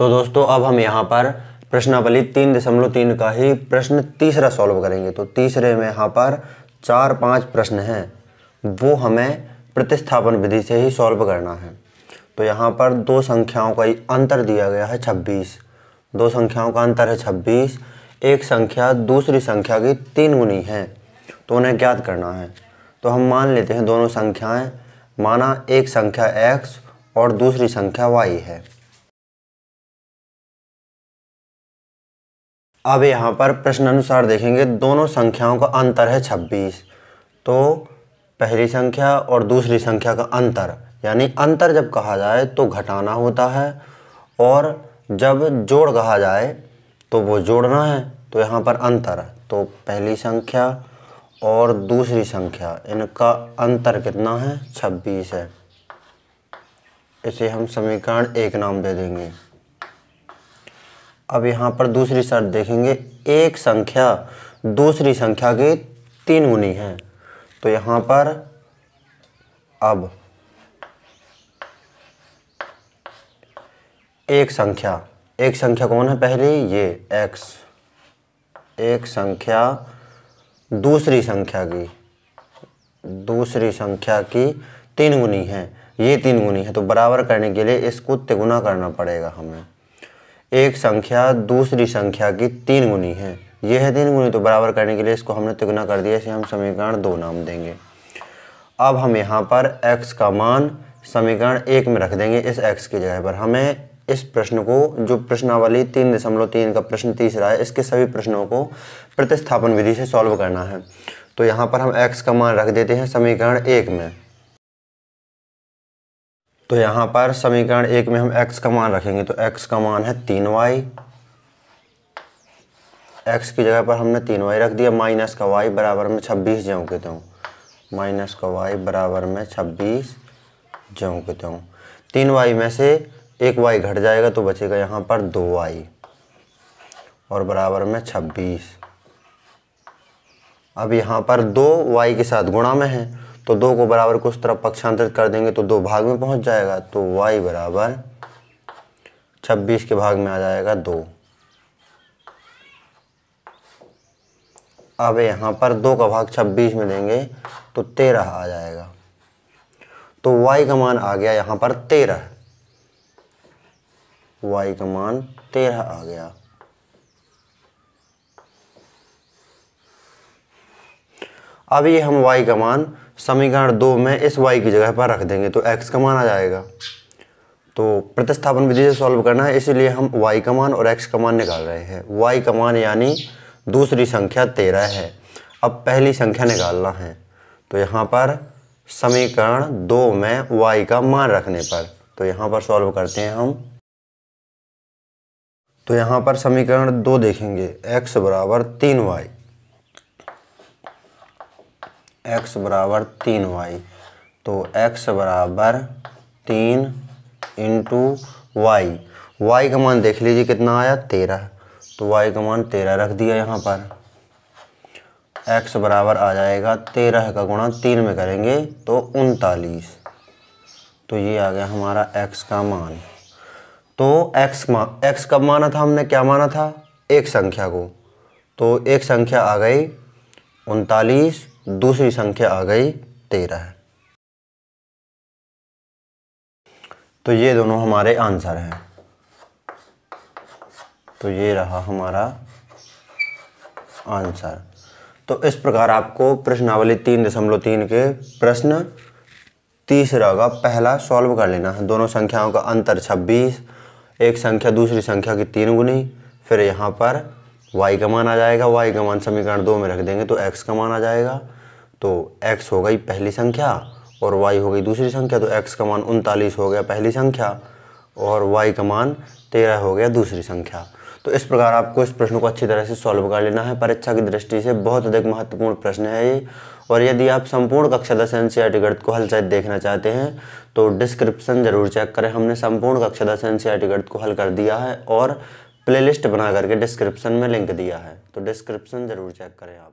तो दोस्तों अब हम यहाँ पर प्रश्नावली 3.3 का ही प्रश्न तीसरा सॉल्व करेंगे। तो तीसरे में यहाँ पर 4-5 प्रश्न हैं, वो हमें प्रतिस्थापन विधि से ही सॉल्व करना है। तो यहाँ पर दो संख्याओं का अंतर दिया गया है 26। दो संख्याओं का अंतर है 26। एक संख्या दूसरी संख्या की 3 गुनी है, तो उन्हें ज्ञात करना है। तो हम मान लेते हैं दोनों संख्याएं, माना एक संख्या x और दूसरी संख्या y है। अब यहाँ पर प्रश्न अनुसार देखेंगे, दोनों संख्याओं का अंतर है 26। तो पहली संख्या और दूसरी संख्या का अंतर, यानी अंतर जब कहा जाए तो घटाना होता है, और जब जोड़ कहा जाए तो वो जोड़ना है। तो यहाँ पर अंतर, तो पहली संख्या और दूसरी संख्या, इनका अंतर कितना है? 26 है। इसे हम समीकरण 1 नाम दे देंगे। अब यहाँ पर दूसरी शर्त देखेंगे, एक संख्या दूसरी संख्या की 3 गुनी है। तो यहाँ पर अब एक संख्या कौन है? पहले ये x, एक संख्या दूसरी संख्या की 3 गुनी है, ये 3 गुनी है। तो बराबर करने के लिए इसको तिगुना करना पड़ेगा हमें। एक संख्या दूसरी संख्या की 3 गुनी है, ये है 3 गुनी, तो बराबर करने के लिए इसको हमने तिगुना कर दिया। इसे हम समीकरण 2 नाम देंगे। अब हम यहाँ पर x का मान समीकरण 1 में रख देंगे इस x की जगह पर। हमें इस प्रश्न को, जो प्रश्नावली 3.3 का प्रश्न तीसरा है, इसके सभी प्रश्नों को प्रतिस्थापन विधि से सॉल्व करना है। तो यहाँ पर हम x का मान रख देते हैं समीकरण 1 में। तो यहाँ पर समीकरण 1 में हम x का मान रखेंगे। तो x का मान है 3y, x की जगह पर हमने 3y रख दिया, माइनस का y बराबर में 26 ज्यों के त्यों, माइनस का y बराबर में 26 ज्यों के त्यों। 3y में से एक y घट जाएगा तो बचेगा यहाँ पर 2y और बराबर में 26। अब यहाँ पर 2y के साथ गुणा में है, तो 2 को बराबर को उस तरफ पक्षांतरित कर देंगे तो 2 भाग में पहुँच जाएगा। तो y बराबर 26 के भाग में आ जाएगा 2। अब यहाँ पर 2 का भाग 26 में देंगे तो 13 आ जाएगा। तो y का मान आ गया यहाँ पर 13, y का मान 13 आ गया। अब ये हम y का मान समीकरण 2 में इस y की जगह पर रख देंगे, तो x का मान आ जाएगा। तो प्रतिस्थापन विधि से सॉल्व करना है, इसीलिए हम y का मान और x का मान निकाल रहे हैं। y का मान यानी दूसरी संख्या 13 है। अब पहली संख्या निकालना है, तो यहाँ पर समीकरण 2 में y का मान रखने पर, तो यहाँ पर सॉल्व करते हैं हम। तो यहाँ पर समीकरण 2 देखेंगे, x बराबर 3y, x बराबर 3y। तो x बराबर 3 इंटू y, y का मान देख लीजिए कितना आया? 13। तो y का मान 13 रख दिया यहाँ पर। x बराबर आ जाएगा 13 का गुणा 3 में करेंगे तो 39। तो ये आ गया हमारा x का मान। तो x कब माना था हमने? क्या माना था? एक संख्या को। तो एक संख्या आ गई 39, दूसरी संख्या आ गई 13। तो ये दोनों हमारे आंसर हैं। तो ये रहा हमारा आंसर। तो इस प्रकार आपको प्रश्नावली 3.3 के प्रश्न तीसरा का पहला सॉल्व कर लेना है। दोनों संख्याओं का अंतर 26, एक संख्या दूसरी संख्या की 3 गुनी, फिर यहाँ पर y का मान आ जाएगा। y का मान समीकरण 2 में रख देंगे तो x का मान आ जाएगा। तो x हो गई पहली संख्या और y हो गई दूसरी संख्या। तो x का मान 39 हो गया पहली संख्या और y का मान 13 हो गया दूसरी संख्या। तो इस प्रकार आपको इस प्रश्न को अच्छी तरह से सॉल्व कर लेना है। परीक्षा की दृष्टि से बहुत अधिक महत्वपूर्ण प्रश्न है ये। और यदि आप संपूर्ण कक्षा 10 NCERT गणित को हल सहित देखना चाहते हैं तो डिस्क्रिप्शन जरूर चेक करें। हमने संपूर्ण कक्षा 10 NCERT गणित को हल कर दिया है और प्लेलिस्ट बना करके डिस्क्रिप्शन में लिंक दिया है, तो डिस्क्रिप्शन जरूर चेक करें आप।